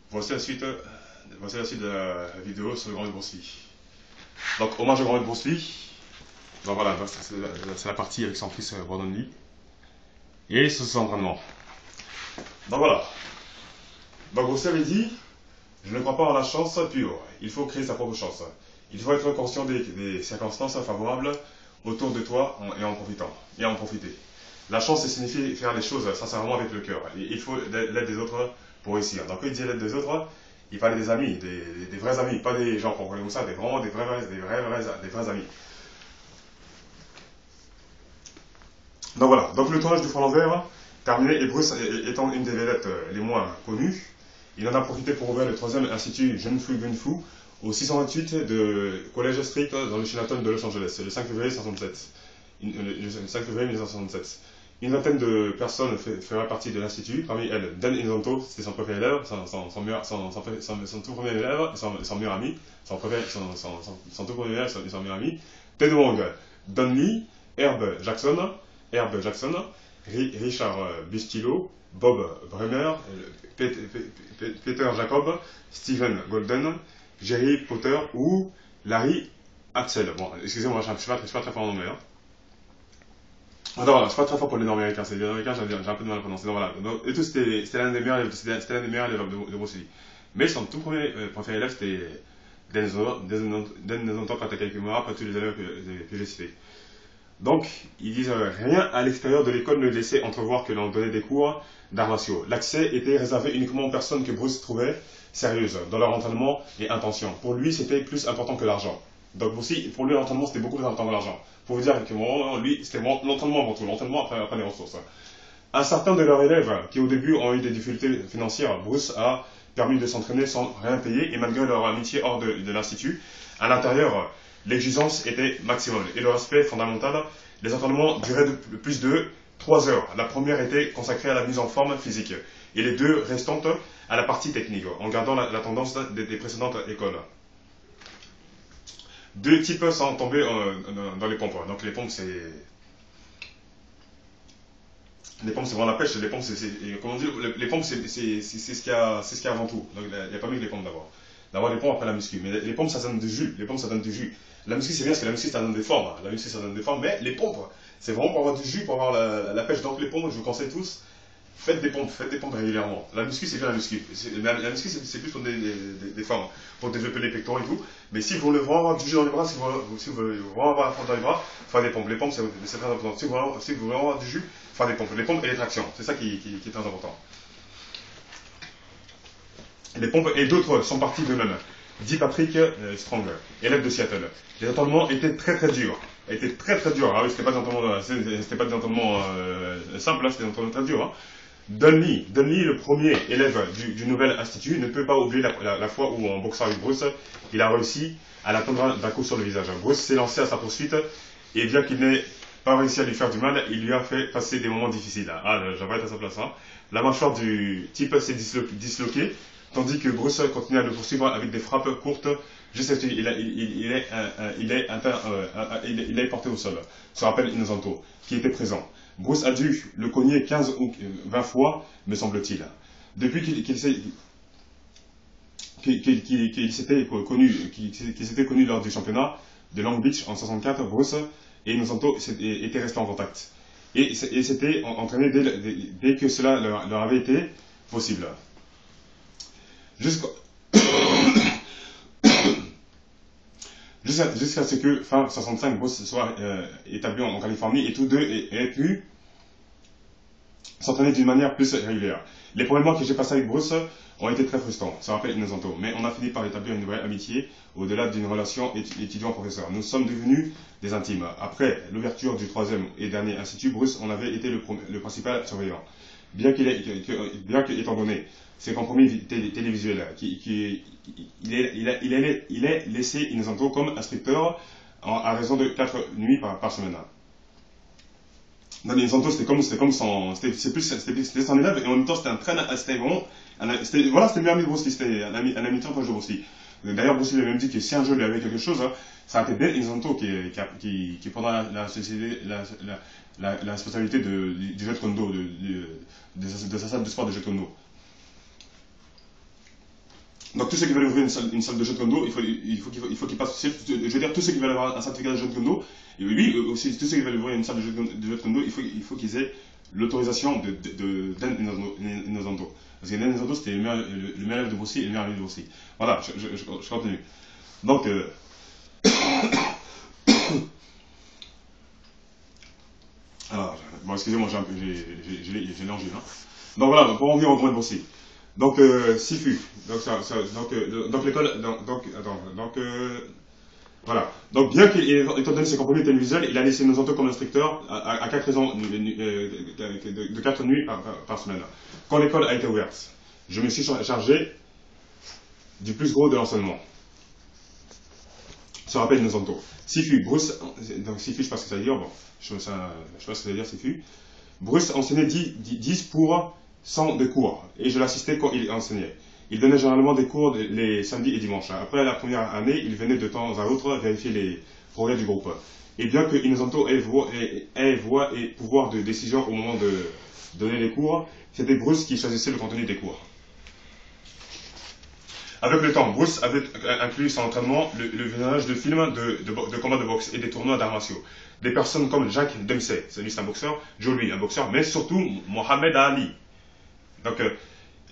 Voici la suite de la vidéo sur le Grand Bruce Lee. Donc, hommage au Grand Bruce Lee. Donc voilà, c'est la partie avec son fils Brandon Lee. Et ce son entraînement. Donc voilà. Donc Bruce Lee avait dit, je ne crois pas en la chance pure. Il faut créer sa propre chance. Il faut être conscient des circonstances favorables autour de toi et en profiter. La chance, ça signifie faire les choses sincèrement avec le cœur. Et il faut l'aide des autres pour réussir. Donc quand il dit l'aide des autres, il parlait des amis, des vrais amis, pas des gens qu'on connaît comme ça, des vrais amis. Donc voilà, donc le tournage du Front l'envers terminé, et Bruce étant une des vedettes les moins connues, il en a profité pour ouvrir le 3e institut Jeune Fu Gun Fu au 628 de College Street dans le Chinatown de Los Angeles, le 5 février 1967. Une vingtaine de personnes feraient partie de l'institut, parmi elles Dan Inosanto, c'était son premier élève, son tout premier élève, son meilleur ami, son tout premier élève et son meilleur ami, Ted Wong, Don Lee, Herb Jackson, Richard Bustillo, Bob Bremer, Peter Jacob, Stephen Golden, Jerry Potter ou Larry Axel. Bon, excusez-moi, je ne suis pas très fort en anglais. Hein. Non, voilà, je ne suis pas très fort pour les Nord-Américains. Les Nord-Américains, j'ai un peu de mal à prononcer. Donc, voilà. Donc, et tout, c'était l'un des meilleurs élèves de Bruce Lee. Mais son tout premier élève, c'était Denzel Katakayakimura, après tous les élèves que j'ai cités. Donc, ils disent rien à l'extérieur de l'école ne laissait entrevoir que l'on donnait des cours d'arts martiaux. L'accès était réservé uniquement aux personnes que Bruce trouvait sérieuses dans leur entraînement et intention. Pour lui, c'était plus important que l'argent. Donc aussi, pour lui, l'entraînement, c'était beaucoup plus important que l'argent. Pour vous dire que lui, c'était l'entraînement avant tout, l'entraînement après les ressources. Un certain de leurs élèves qui au début ont eu des difficultés financières, Bruce a permis de s'entraîner sans rien payer et malgré leur amitié hors de l'institut, à l'intérieur, l'exigence était maximum. Et le respect fondamental, les entraînements duraient de plus de 3 heures. La première était consacrée à la mise en forme physique et les deux restantes à la partie technique, en gardant la tendance des précédentes écoles. Deux types sont tombés dans les pompes. Donc les pompes, c'est vraiment la pêche. Les pompes, comment dire, les pompes, c'est ce qu'il y a avant tout. Donc il n'y a pas mieux que les pompes d'abord. D'avoir les pompes après la muscu. Mais les pompes, ça donne du jus. Les pompes, ça donne du jus. La muscu, c'est bien parce que la muscu, ça donne des formes. La muscu, ça donne des formes. Mais les pompes, c'est vraiment pour avoir du jus, pour avoir la pêche. Donc les pompes, je vous conseille tous, faites des pompes régulièrement. La muscu, c'est bien la muscu. La muscu, c'est plus pour des formes, pour développer les pectoraux et tout. Mais si vous voulez vraiment avoir du jus dans les bras, si vous voulez vraiment avoir la force dans les bras, faire des pompes. Les pompes, c'est très important. Si vous voulez vraiment avoir du jus, faire des pompes. Les pompes et les tractions, c'est ça qui est très important. Les pompes et d'autres sont partis de même. Dit Patrick Strong, élève de Seattle. Les entraînements étaient très durs. Ah oui, c'était pas des entraînements simples, là, c'était des entraînements très durs. Hein. Don Lee, le premier élève du nouvel institut, ne peut pas oublier la fois où, en boxant avec Bruce, il a réussi à l'atteindre d'un coup sur le visage. Bruce s'est lancé à sa poursuite, et bien qu'il n'ait pas réussi à lui faire du mal, il lui a fait passer des moments difficiles. Ah, j'aimerais être à sa place. Hein. La mâchoire du type s'est disloquée, tandis que Bruce continue à le poursuivre avec des frappes courtes. Juste il est porté au sol. Se rappelle Inosanto, qui était présent. Bruce a dû le cogner 15 ou 20 fois, me semble-t-il. Depuis qu'il s'était connu lors du championnat de Long Beach en 64, Bruce et Inosanto étaient restés en contact. Et s'étaient entraînés dès que cela leur avait été possible. Jusqu'à ce que, fin 65, Bruce soit établi en Californie et tous deux aient pu s'entraîner d'une manière plus régulière. Les premiers mois que j'ai passés avec Bruce ont été très frustrants, ça rappelle Inosanto, mais on a fini par établir une vraie amitié au-delà d'une relation étudiant-professeur. Nous sommes devenus des intimes. Après l'ouverture du 3e et dernier institut, Bruce en avait été le principal surveillant. Bien qu'étant donné ses compromis télévisuels, il est laissé Inosanto comme instructeur à raison de 4 nuits par semaine. Non, Inosanto, c'était son élève, et en même temps, c'était voilà, c'était le meilleur ami de Bruce Lee, c'était un ami très proche de Bruce Lee. D'ailleurs, Bruce Lee avait même dit que si un jour il lui avait quelque chose, ça a été Ben Inosanto qui prendra la responsabilité du Jeet Kune Do, de sa salle de sport de Jeet Kune Do. Donc tous ceux qui veulent ouvrir une salle de jeu de Kondo, il faut qu'ils passent, je veux dire tous ceux qui veulent avoir un certificat de jeu de Kondo, et oui, aussi tous ceux qui veulent ouvrir une salle de jeu de Kondo, il faut qu'ils aient l'autorisation d'En Inosanto. Parce que Den Inosanto c'était le meilleur élève de Bruce Lee et le meilleur ami de Bruce Lee. Voilà, je continue. Donc, alors, bon, excusez-moi, j'ai l'angine. Hein. Donc voilà, pour en venir au point de Bruce Lee. Donc, Sifu. Donc l'école. Voilà. Donc, bien qu'étant donné ses compromis télévisuels, il a laissé Inosanto comme instructeur à 4 raisons de 4 nuits par semaine. Quand l'école a été ouverte, je me suis chargé du plus gros de l'enseignement. Se rappelle Inosanto. Sifu, Bruce, donc Sifu, je sais pas ce que ça veut dire, bon, je sais pas ce que ça veut dire, Sifu. Bruce enseignait 10 pour 100 de cours, et je l'assistais quand il enseignait. Il donnait généralement des cours les samedis et dimanches. Après la première année, il venait de temps à autre vérifier les progrès du groupe. Et bien que Inosanto ait voix et pouvoir de décision au moment de donner les cours, c'était Bruce qui choisissait le contenu des cours. Avec le temps, Bruce avait inclus son entraînement le visionnage de films de combats de boxe et des tournois d'arts martiaux. Des personnes comme Jack Dempsey, c'est un boxeur, Joe Louis, un boxeur, mais surtout Mohamed Ali. Donc,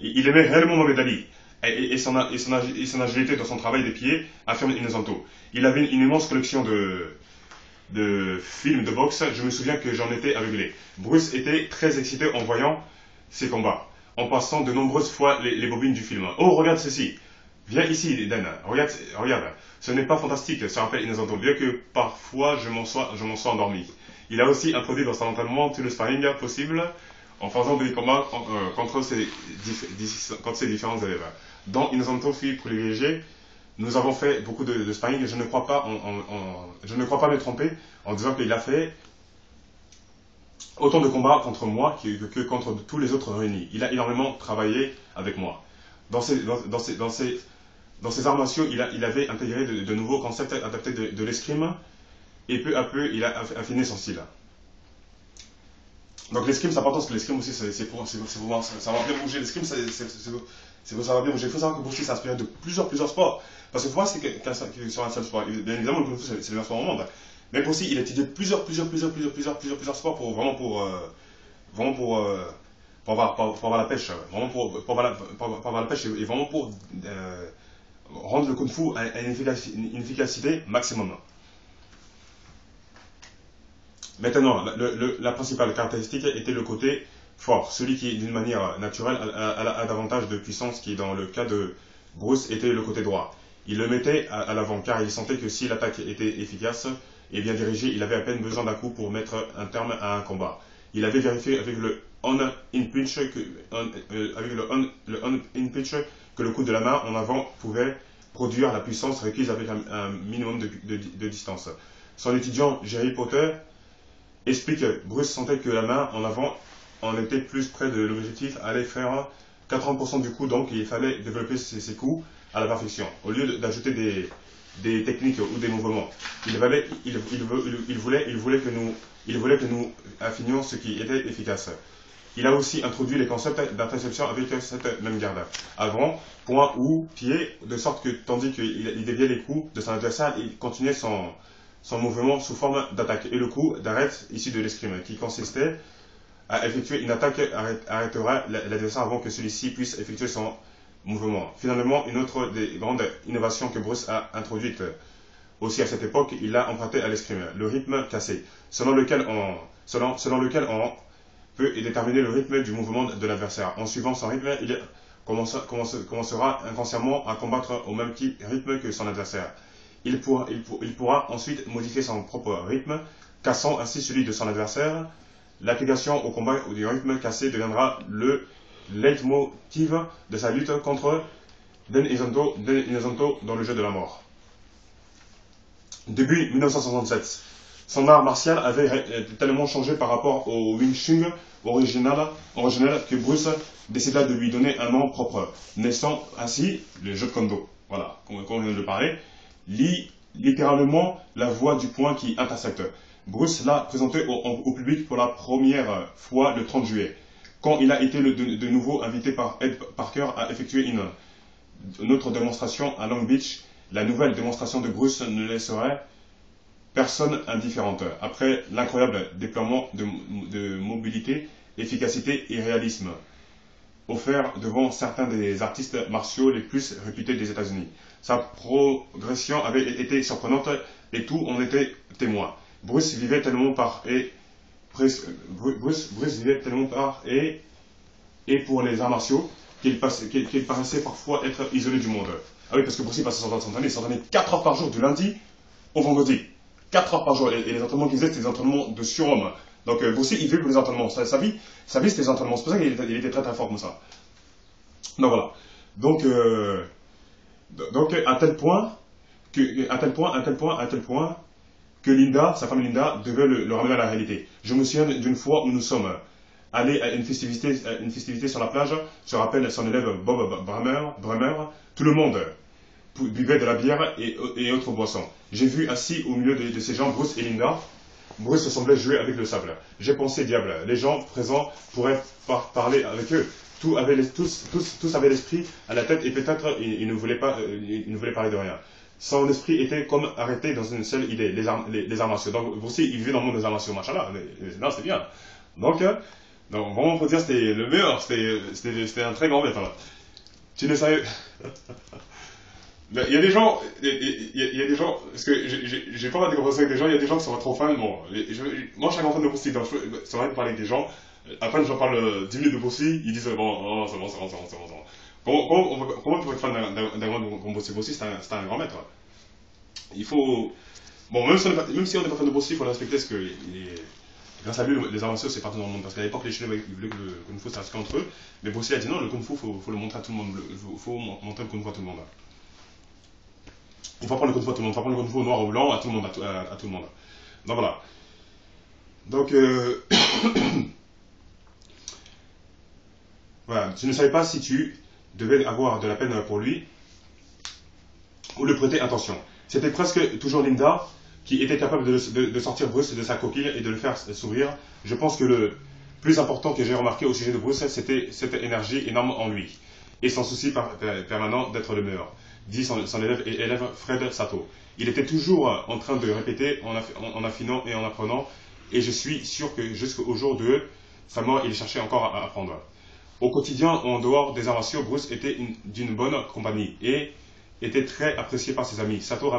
il aimait réellement Mohamed Ali. Et son agilité dans son travail des pieds affirme Inosanto. Il avait une immense collection de films de boxe. Je me souviens que j'en étais aveuglé. Bruce était très excité en voyant ses combats, en passant de nombreuses fois les bobines du film. Oh, regarde ceci. Viens ici, Dan. Regarde. Ce n'est pas fantastique, ça rappelle Inosanto, bien que parfois je m'en sois endormi. Il a aussi introduit dans son entraînement tout le sparring possible en faisant des combats contre ses différents élèves. Dans Inosanto fut privilégié, nous avons fait beaucoup de sparring et je ne crois pas me tromper en disant qu'il a fait autant de combats contre moi que contre tous les autres réunis. Il a énormément travaillé avec moi. Dans ses arts martiaux, il avait intégré de nouveaux concepts adaptés de l'escrime et peu à peu, il a affiné son style. Donc l'escrime, c'est important parce que l'escrime aussi, c'est pour ça va bien bouger. L'escrime, ça va bien bouger. Il faut savoir que Bruce Lee s'est inspiré de plusieurs sports. Parce que pour moi, c'est sur un seul sport. Bien évidemment, le Kung Fu, c'est le meilleur sport au monde. Mais aussi, il a étudié plusieurs sports pour avoir la pêche. Vraiment pour avoir la pêche et vraiment pour rendre le Kung Fu à une efficacité maximum. Maintenant, la principale caractéristique était le côté fort, celui qui, d'une manière naturelle, a davantage de puissance, qui, dans le cas de Bruce, était le côté droit. Il le mettait à l'avant, car il sentait que si l'attaque était efficace et bien dirigée, il avait à peine besoin d'un coup pour mettre un terme à un combat. Il avait vérifié avec le on-in-pitch que le coup de la main en avant pouvait produire la puissance requise avec un minimum de distance. Son étudiant, Jerry Potter, explique que Bruce sentait que la main en avant en était plus près de l'objectif, allait faire 80% du coup, donc il fallait développer ses coups à la perfection. Au lieu d'ajouter des techniques ou des mouvements, il voulait que nous affinions ce qui était efficace. Il a aussi introduit les concepts d'interception avec cette même garde. Avant, point ou pied, de sorte que tandis qu'il déviait les coups de son adversaire, il continuait son mouvement sous forme d'attaque. Et le coup d'arrêt issu de l'escrime, qui consistait à effectuer une attaque, arrêtera l'adversaire avant que celui-ci puisse effectuer son mouvement. Finalement, une autre des grandes innovations que Bruce a introduite aussi à cette époque, il l'a emprunté à l'escrime, le rythme cassé, selon lequel on peut déterminer le rythme du mouvement de l'adversaire. En suivant son rythme, il commencera inconsciemment à combattre au même rythme que son adversaire. Il pourra ensuite modifier son propre rythme, cassant ainsi celui de son adversaire. L'application au combat du rythme cassé deviendra le leitmotiv de sa lutte contre Den Inosanto dans le jeu de la mort. Début 1967, son art martial avait tellement changé par rapport au Wing Chun original que Bruce décida de lui donner un nom propre, naissant ainsi le jeu de Kondo. Voilà, comme on vient de le parler. Littéralement la voie du point qui intersecte. Bruce l'a présenté au public pour la première fois le 30 juillet, quand il a été de nouveau invité par Ed Parker à effectuer une notre démonstration à Long Beach, la nouvelle démonstration de Bruce ne laisserait personne indifférente. Après l'incroyable déploiement de mobilité, efficacité et réalisme offert devant certains des artistes martiaux les plus réputés des États-Unis. Sa progression avait été surprenante et tout en était témoin. Bruce vivait tellement par et pour les arts martiaux qu'il paraissait parfois être isolé du monde. Ah oui, parce que Bruce il passait son temps de s'entraîner, il s'entraînait 4 heures par jour du lundi au vendredi. 4 heures par jour. Et les entraînements qu'il faisait, c'était des entraînements de surhomme. Donc Bruce il vivait pour les entraînements. Sa vie c'était les entraînements. C'est pour ça qu'il était très très fort comme ça. Donc voilà. Donc à tel point que Linda, sa femme Linda, devait le ramener à la réalité. Je me souviens d'une fois où nous sommes allés à une festivité sur la plage. Je rappelle son élève Bob Bremer. Tout le monde buvait de la bière et autres boissons. J'ai vu assis au milieu de ces gens Bruce et Linda. Bruce semblait jouer avec le sable. J'ai pensé, diable, les gens présents pourraient parler avec eux. Tous avaient l'esprit à la tête et peut-être ils ne voulaient parler de rien. Son esprit était comme arrêté dans une seule idée, les arts martiaux. Donc Bruce, il vivait dans le monde des arts martiaux, machallah. Mais non, c'est bien. Donc vraiment, pour dire, c'était le meilleur. C'était un très grand maître. Tu ne savais... Il y a des gens, parce que j'ai pas mal de conversations avec des gens, il y a des gens qui sont trop fans. Bon, moi je suis un grand fan de Bruce Lee, donc c'est vrai de parler avec des gens. Après, je leur parle 10 minutes de Bruce Lee, ils disent bon, c'est bon. Comment on peut être fan d'un grand comme Bruce Lee? Bruce Lee, c'est un grand maître. Il faut. Bon, même si on n'est pas fan de Bruce Lee, il faut le respecter parce que grâce à lui, les arts martiaux, c'est partout dans le monde. Parce qu'à l'époque, les Chinois voulaient que le Kung Fu ça reste qu'entre eux. Mais Bruce Lee a dit non, le Kung Fu, faut le montrer à tout le monde. Il faut montrer le Kung Fu à tout le monde. Il faut apprendre le Kung Fu à tout le monde. Il faut apprendre le Kung Fu au noir, au blanc, à tout le monde. À tout le monde. Donc voilà. Donc, voilà. Je ne savais pas si tu devais avoir de la peine pour lui ou le prêter attention. C'était presque toujours Linda qui était capable de sortir Bruce de sa coquille et de le faire sourire. Je pense que le plus important que j'ai remarqué au sujet de Bruce, c'était cette énergie énorme en lui et son souci permanent d'être le meilleur, dit son élève Fred Sato. Il était toujours en train de répéter en affinant et en apprenant, et je suis sûr que jusqu'au jour de sa mort, il cherchait encore à apprendre. Au quotidien, en dehors des arts martiaux, Bruce était d'une bonne compagnie et était très apprécié par ses amis. Sato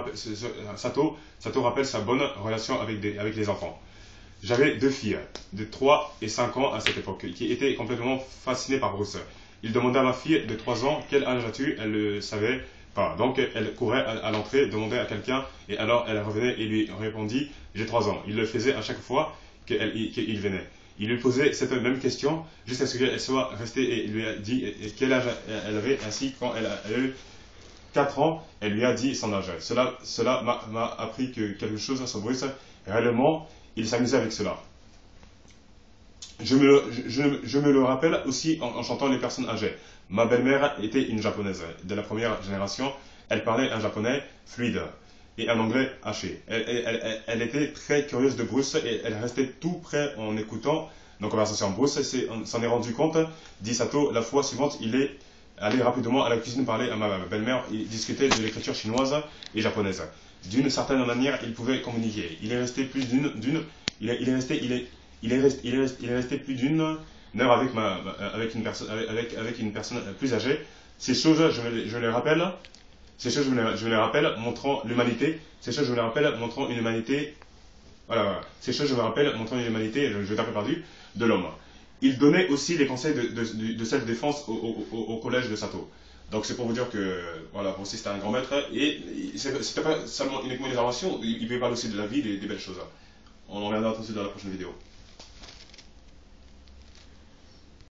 rappelle sa bonne relation avec les enfants. J'avais 2 filles, de 3 et 5 ans à cette époque, qui étaient complètement fascinées par Bruce. Il demanda à ma fille de 3 ans, quel âge as-tu? Elle ne le savait pas. Donc elle courait à l'entrée, demandait à quelqu'un, et alors elle revenait et lui répondit, j'ai 3 ans. Il le faisait à chaque fois qu'il venait. Il lui posait cette même question jusqu'à ce qu'elle soit restée et il lui a dit quel âge elle avait. Ainsi, quand elle a eu 4 ans, elle lui a dit son âge. Cela m'a appris que quelque chose sur Bruce, réellement, il s'amusait avec cela. Je me le rappelle aussi en chantant les personnes âgées. Ma belle-mère était une japonaise de la première génération. Elle parlait un japonais fluide et un anglais haché. Elle était très curieuse de Bruce et elle restait tout près en écoutant nos conversations. Bruce s'en est rendu compte, dit Sato, la fois suivante, il est allé rapidement à la cuisine parler à ma belle-mère et discuter de l'écriture chinoise et japonaise. D'une certaine manière, il pouvait communiquer. Il est resté plus d'une plus d'une heure avec une personne plus âgée. Ces choses, je les rappelle. Ces choses, je me les rappelle, montrant l'humanité. Ces choses, je me les rappelle, montrant une humanité. Voilà. Ces choses, je me rappelle, montrant une humanité, je vais un peu perdu, de l'homme. Il donnait aussi les conseils de self-défense au collège de Sato. Donc c'est pour vous dire que, voilà, aussi c'était un grand maître, et c'était pas seulement uniquement des inventions, il pouvait parler aussi de la vie, des belles choses. On en reviendra tout de suite dans la prochaine vidéo.